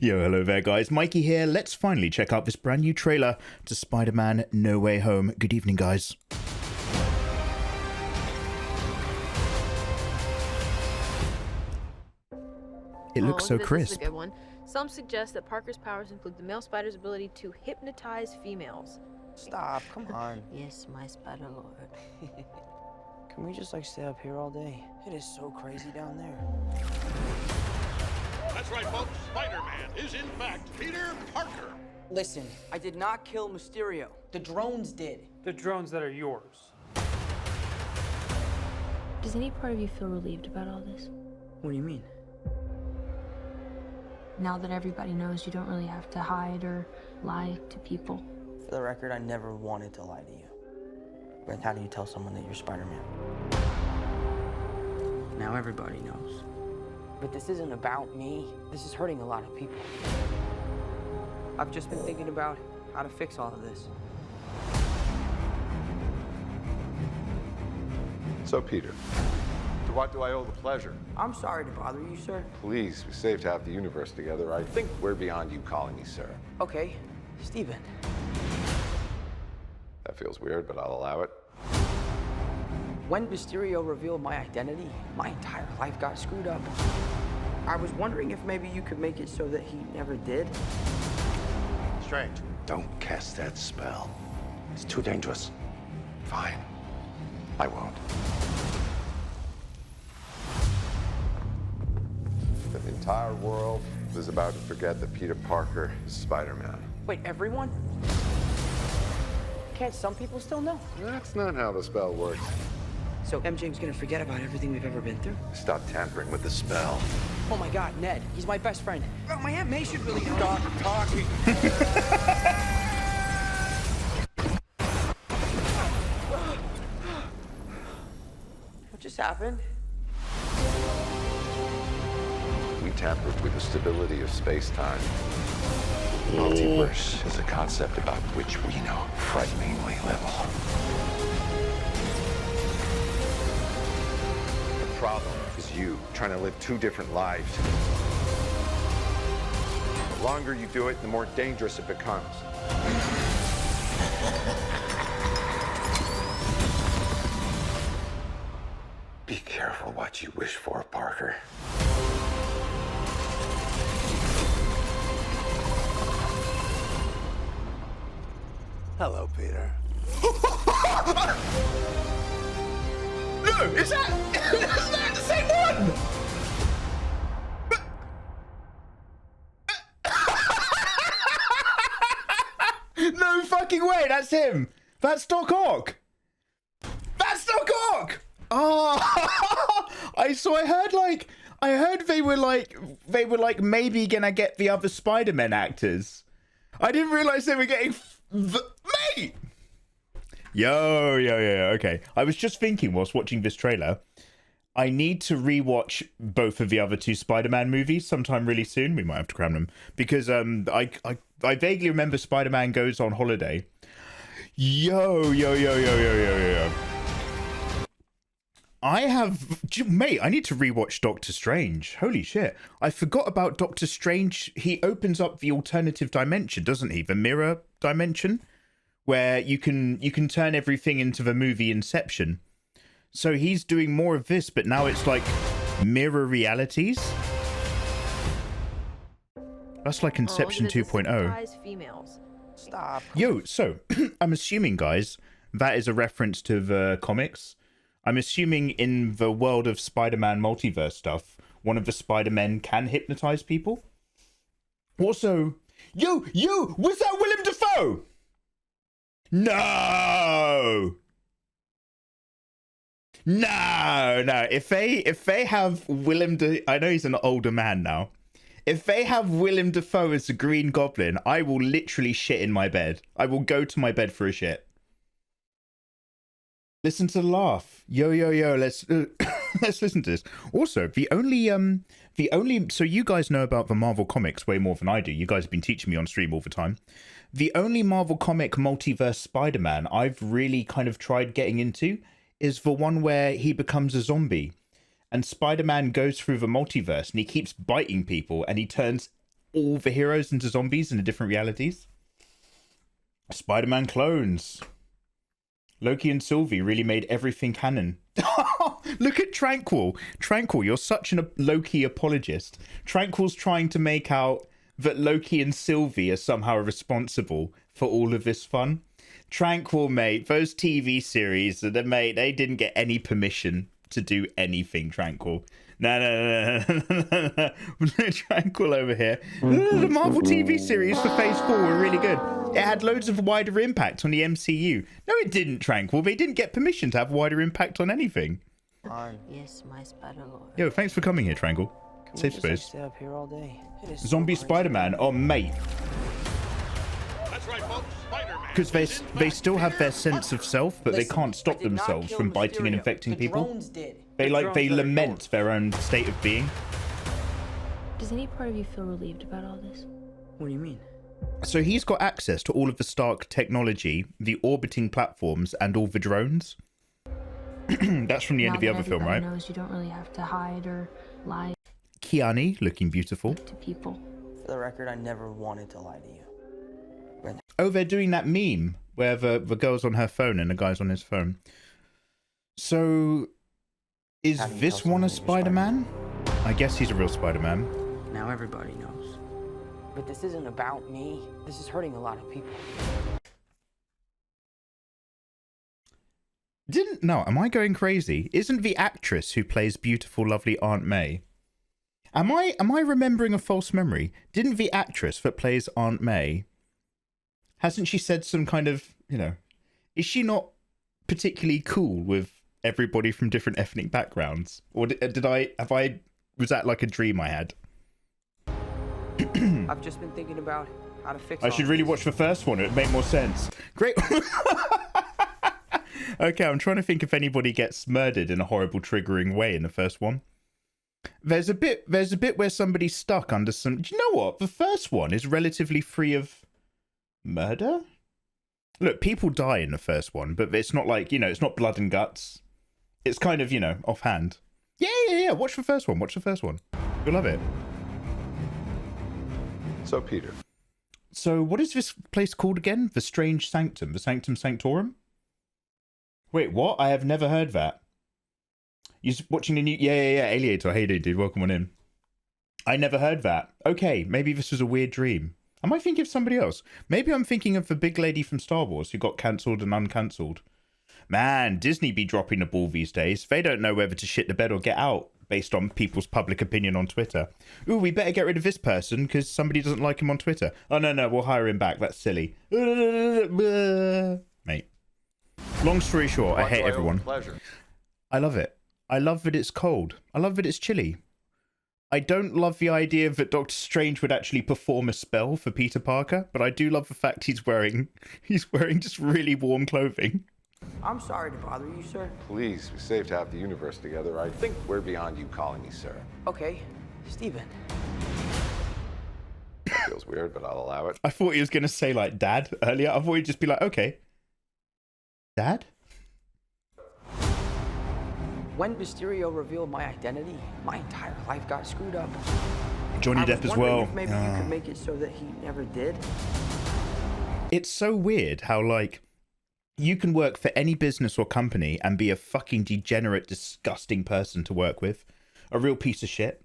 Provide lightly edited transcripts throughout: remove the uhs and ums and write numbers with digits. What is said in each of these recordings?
Yo, hello there, guys. Mikey here. Let's finally check out this brand new trailer to Spider-Man No Way Home. Good evening, guys. It looks so crisp. This is a good one. Some suggest that Parker's powers include the male spider's ability to hypnotize females. Stop, come on. Yes, my spider lord. Can we just stay up here all day? It is so crazy down there. That's right, folks. Spider-Man is in fact Peter Parker. Listen, I did not kill Mysterio. The drones did. The drones that are yours. Does any part of you feel relieved about all this? What do you mean? Now that everybody knows, you don't really have to hide or lie to people. For the record, I never wanted to lie to you. But how do you tell someone that you're Spider-Man? Now everybody knows. But this isn't about me. This is hurting a lot of people. I've just been thinking about how to fix all of this. So, Peter, to what do I owe the pleasure? I'm sorry to bother you, sir. Please, we saved half the universe together. I think we're beyond you calling me sir. Okay, Steven. That feels weird, but I'll allow it. When Mysterio revealed my identity, my entire life got screwed up. I was wondering if maybe you could make it so that he never did. Strange. Don't cast that spell. It's too dangerous. Fine. I won't. The entire world is about to forget that Peter Parker is Spider-Man. Wait, everyone? Can't some people still know? That's not how the spell works. So MJ's gonna forget about everything we've ever been through? Stop tampering with the spell. Oh my God, Ned, he's my best friend. Oh, my Aunt May should really know. Stop talking. What just happened? We tampered with the stability of space-time. Multiverse is a concept about which we know frighteningly little. The problem is you trying to live two different lives. The longer you do it, the more dangerous it becomes. Be careful what you wish for, Parker. Hello, Peter. No, is that the same one? No fucking way, that's him. That's Doc Ock. That's Doc Ock. Oh, I heard they were like maybe gonna get the other Spider-Man actors. I didn't realize they were getting mate. Yo, okay. I was just thinking whilst watching this trailer, I need to rewatch both of the other two Spider-Man movies sometime really soon. We might have to cram them because I vaguely remember Spider-Man Goes on Holiday. Yo. Mate, I need to rewatch Doctor Strange. Holy shit. I forgot about Doctor Strange. He opens up the alternative dimension, doesn't he? The mirror dimension, where you can turn everything into the movie Inception. So he's doing more of this, but now it's like mirror realities. That's like Inception 2.0. Females. Stop. Yo, so I'm assuming, guys, that is a reference to the comics. I'm assuming in the world of Spider-Man multiverse stuff, one of the Spider-Men can hypnotize people. Also, yo, was that Willem Dafoe? No. If they have I know he's an older man now. If they have Willem Dafoe as the Green Goblin, I will literally shit in my bed. I will go to my bed for a shit. Listen to the laugh. Yo, let's let's listen to this. Also, the only so you guys know about the Marvel comics way more than I do. You guys have been teaching me on stream all the time. The only Marvel comic multiverse Spider-Man I've really kind of tried getting into is the one where he becomes a zombie and Spider-Man goes through the multiverse and he keeps biting people and he turns all the heroes into zombies in the different realities. Spider-Man clones. Loki and Sylvie really made everything canon. Look at Tranquil. Tranquil, you're such a Loki apologist. Tranquil's trying to make out that Loki and Sylvie are somehow responsible for all of this fun. Tranquil, mate, those TV series, mate, they didn't get any permission to do anything, Tranquil. No. Tranquil over here. The Marvel TV series for Phase 4 were really good. It had loads of wider impact on the MCU. No, it didn't, Tranquil. They didn't get permission to have wider impact on anything. Yes, my spider lord. Yo, thanks for coming here, Tranquil. Safe space. Stay up here all day. Zombie Spider-Man. Oh, mate. That's right, folks. Spider-Man. Because they still have their sense of self, but they can't stop themselves from biting and infecting people. They lament their own state of being. Does any part of you feel relieved about all this? What do you mean? So he's got access to all of the Stark technology, the orbiting platforms, and all the drones. That's from the end of the other film, right? Knows you don't really have to hide or lie Kiani, looking beautiful. to people. For the record, I never wanted to lie to you. Oh, they're doing that meme where the girl's on her phone and the guy's on his phone. So, is this one a Spider-Man? I guess he's a real Spider-Man. Now everybody knows. But this isn't about me. This is hurting a lot of people. Am I going crazy? Isn't the actress who plays beautiful, lovely Aunt May? Am I remembering a false memory? Didn't the actress that plays Aunt May, hasn't she said some kind of, is she not particularly cool with everybody from different ethnic backgrounds? Or was that like a dream I had? I've just been thinking about how to fix I should really watch the first one. It'd make more sense. Great. Okay, I'm trying to think if anybody gets murdered in a horrible, triggering way in the first one. There's a bit where somebody's stuck under some... Do you know what? The first one is relatively free of murder. Look, people die in the first one, but it's not like, it's not blood and guts. It's kind of, offhand. Yeah. Watch the first one. You'll love it. So, Peter. So, what is this place called again? The Strange Sanctum. The Sanctum Sanctorum? Wait, what? I have never heard that. You're watching the new... Yeah. Aliator. Hey, dude. Welcome on in. I never heard that. Okay, maybe this was a weird dream. Am I thinking of somebody else? Maybe I'm thinking of the big lady from Star Wars who got cancelled and uncancelled. Man, Disney be dropping the ball these days. They don't know whether to shit the bed or get out based on people's public opinion on Twitter. Ooh, we better get rid of this person because somebody doesn't like him on Twitter. Oh, no, we'll hire him back. That's silly. Mate. Long story short, I hate everyone. I love it. I love that it's cold. I love that it's chilly. I don't love the idea that Doctor Strange would actually perform a spell for Peter Parker, but I do love the fact he's wearing just really warm clothing. I'm sorry to bother you, sir. Please, we saved half the universe together. I think we're beyond you calling me sir. Okay, Steven. Feels weird, but I'll allow it. I thought he was going to say, like, Dad earlier. I thought he'd just be like, okay. Dad? When Mysterio revealed my identity, my entire life got screwed up. Johnny Depp as well. If maybe you could make it so that he never did. It's so weird how, like, you can work for any business or company and be a fucking degenerate, disgusting person to work with. A real piece of shit.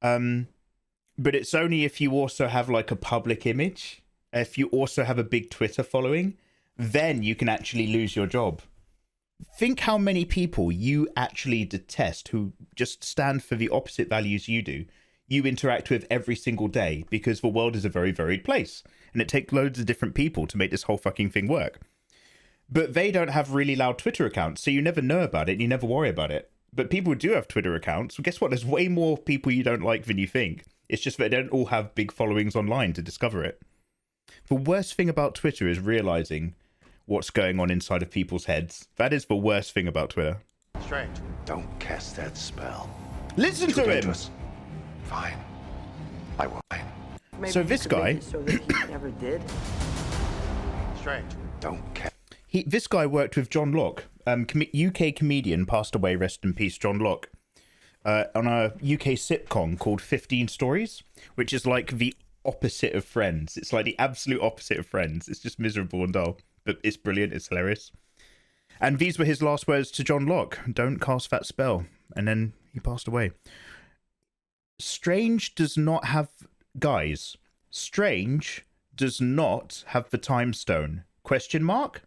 But it's only if you also have, like, a public image. If you also have a big Twitter following, then you can actually lose your job. Think how many people you actually detest who just stand for the opposite values you do. You interact with every single day because the world is a very varied place. And it takes loads of different people to make this whole fucking thing work. But they don't have really loud Twitter accounts, so you never know about it and you never worry about it. But people who do have Twitter accounts, well, guess what? There's way more people you don't like than you think. It's just that they don't all have big followings online to discover it. The worst thing about Twitter is realizing what's going on inside of people's heads. That is the worst thing about Twitter. Strange. Don't cast that spell. Listen Too to dangerous. Fine. I will. Maybe So you this could guy... make it so that he never did. Strange. Don't cast... This guy worked with John Locke. UK comedian, passed away, rest in peace, John Locke. On a UK sitcom called 15 Stories, which is like the opposite of Friends. It's like the absolute opposite of Friends. It's just miserable and dull, but it's brilliant. It's hilarious. And these were his last words to John Locke: "Don't cast that spell." And then he passed away. Strange does not have... Guys, Strange does not have the time stone? Question mark?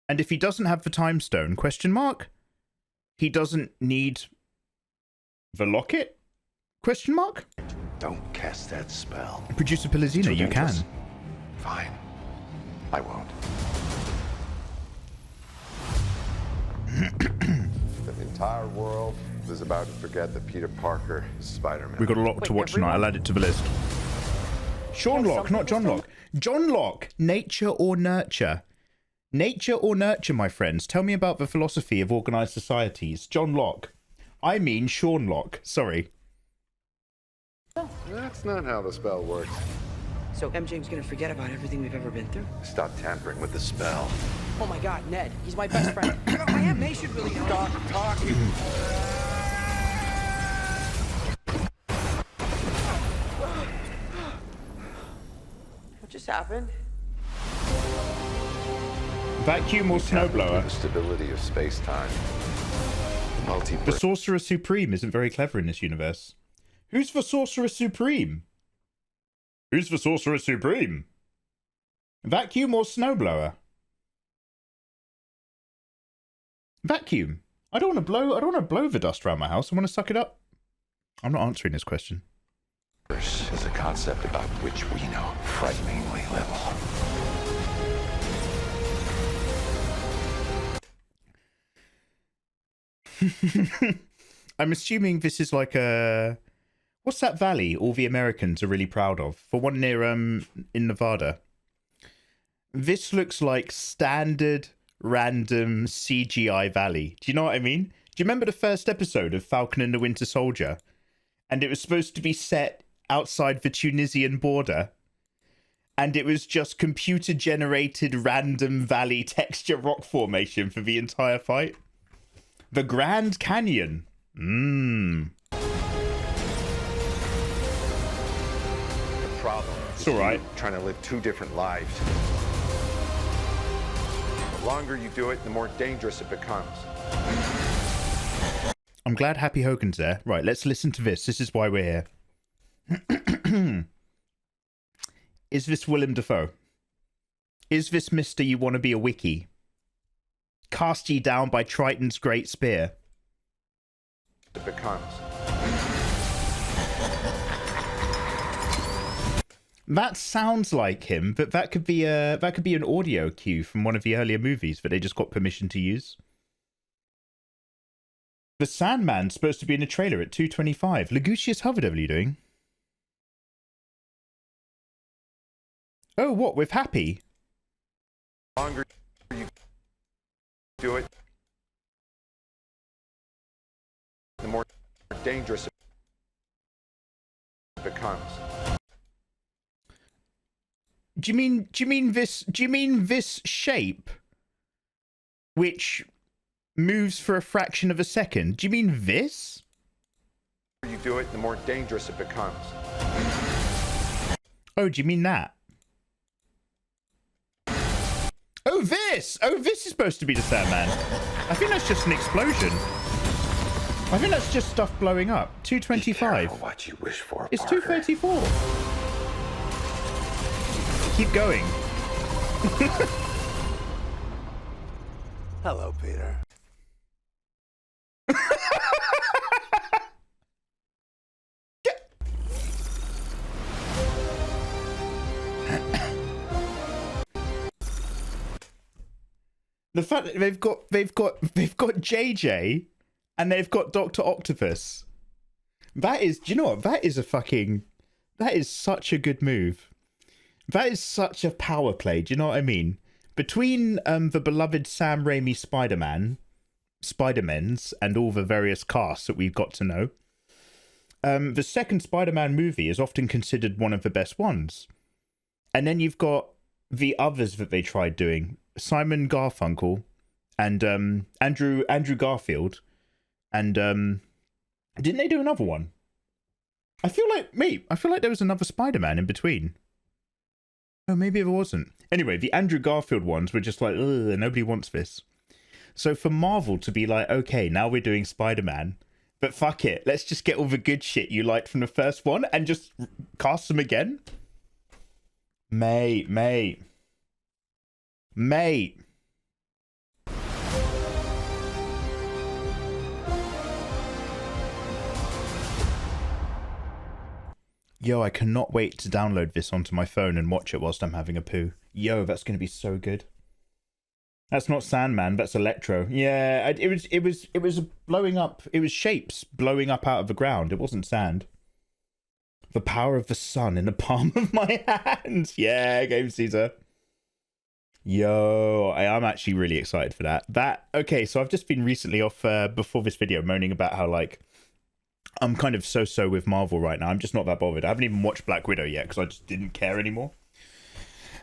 And if he doesn't have the time stone? Question mark? He doesn't need the locket? Question mark? Don't cast that spell. Producer Pellegrino, Too you can. dangerous. Fine. I won't. The entire world is about to forget that Peter Parker is Spider-Man. We've got a lot to watch tonight. I'll add it to the list. Sean Locke, not John Locke. John Locke, nature or nurture? Nature or nurture, my friends? Tell me about the philosophy of organized societies. John Locke. I mean Sean Locke. Sorry. That's not how the spell works. So MJ's gonna forget about everything we've ever been through? Stop tampering with the spell. Oh my God, Ned, he's my best friend. My Aunt May should really know. Stop talking. What just happened? Vacuum or snowblower? The stability of space-time. The Multiverse. Sorcerer Supreme isn't very clever in this universe. Who's the Sorcerer Supreme? Who's the Sorcerer Supreme? Vacuum or snowblower? Vacuum. I don't want to blow the dust around my house. I want to suck it up. I'm not answering this question. Is a concept about which we know frighteningly little. I'm assuming this is like a... What's that valley all the Americans are really proud of? For one near, in Nevada. This looks like standard, random CGI valley. Do you know what I mean? Do you remember the first episode of Falcon and the Winter Soldier? And it was supposed to be set outside the Tunisian border. And it was just computer-generated random valley texture rock formation for the entire fight. The Grand Canyon. Problem. It's all right. Trying to live two different lives. The longer you do it, the more dangerous it becomes. I'm glad Happy Hogan's there. Right, let's listen to this. This is why we're here. Is this Willem Dafoe? Is this Mr. You Want to Be a Wiki? Cast ye down by Triton's great spear. It becomes. That sounds like him, but that could be an audio cue from one of the earlier movies that they just got permission to use. The Sandman's supposed to be in a trailer at 2:25. Lugucius Hubbard, what are you doing? Oh, what, with Happy? The longer you do it, the more dangerous it becomes. Do you mean this shape, which moves for a fraction of a second? Do you mean this? The longer you do it, the more dangerous it becomes. Oh, do you mean that? Oh, this! Oh, this is supposed to be the Sandman. I think that's just an explosion. I think that's just stuff blowing up. 2:25. What you wish for, It's Parker. 2:34. Keep going. Hello, Peter. The fact that they've got JJ and they've got Dr. Octopus. That is, do you know what? That is such a good move. That is such a power play. Do you know what I mean? Between the beloved Sam Raimi Spider-Mans, and all the various casts that we've got to know, the second Spider-Man movie is often considered one of the best ones. And then you've got the others that they tried doing. Simon Garfunkel and Andrew Garfield. And didn't they do another one? I feel like there was another Spider-Man in between. Oh, maybe it wasn't. Anyway, the Andrew Garfield ones were just like, ugh, nobody wants this. So for Marvel to be like, okay, now we're doing Spider-Man, but fuck it, let's just get all the good shit you liked from the first one and just cast them again. Mate. Yo, I cannot wait to download this onto my phone and watch it whilst I'm having a poo. Yo, that's going to be so good. That's not Sandman, that's Electro. Yeah, it was blowing up. It was shapes blowing up out of the ground. It wasn't sand. The power of the sun in the palm of my hand. Yeah, Game Caesar. Yo, I'm actually really excited for that. Okay, so I've just been recently off before this video moaning about how like I'm kind of so with Marvel right now. I'm just not that bothered. I haven't even watched Black Widow yet because I just didn't care anymore.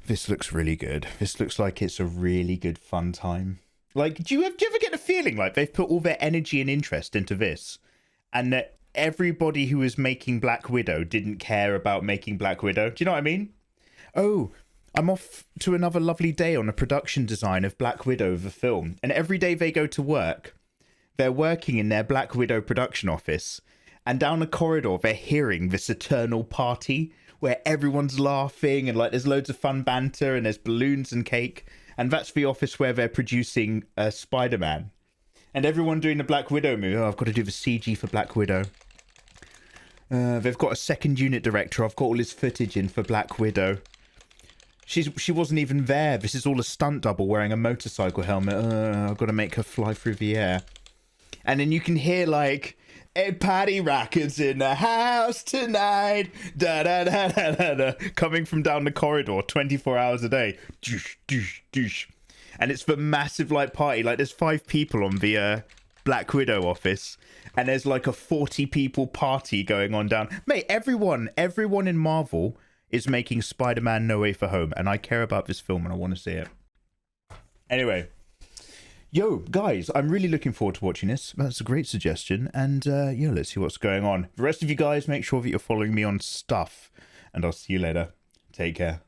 This looks really good. This looks like it's a really good fun time. Like, do you ever get the feeling like they've put all their energy and interest into this, and that everybody who was making Black Widow didn't care about making Black Widow? Do you know what I mean? Oh, I'm off to another lovely day on a production design of Black Widow, the film, and every day they go to work, they're working in their Black Widow production office, and down the corridor they're hearing this eternal party where everyone's laughing and like there's loads of fun banter and there's balloons and cake, and that's the office where they're producing Spider-Man, and everyone doing the Black Widow movie. Oh, I've got to do the CG for Black Widow. They've got a second unit director. I've got all his footage in for Black Widow. She wasn't even there. This is all a stunt double wearing a motorcycle helmet. I've got to make her fly through the air. And then you can hear like, "A party rockers in the house tonight," da da da da da da, coming from down the corridor 24 hours a day. Doosh, doosh, doosh. And it's the massive like party. Like there's 5 people on the Black Widow office, and there's like a 40 people party going on down. Mate, everyone in Marvel is making Spider-Man No Way for Home, and I care about this film and I want to see it. Anyway, yo, guys, I'm really looking forward to watching this. That's a great suggestion, and yeah, let's see what's going on. The rest of you guys, make sure that you're following me on stuff, and I'll see you later. Take care.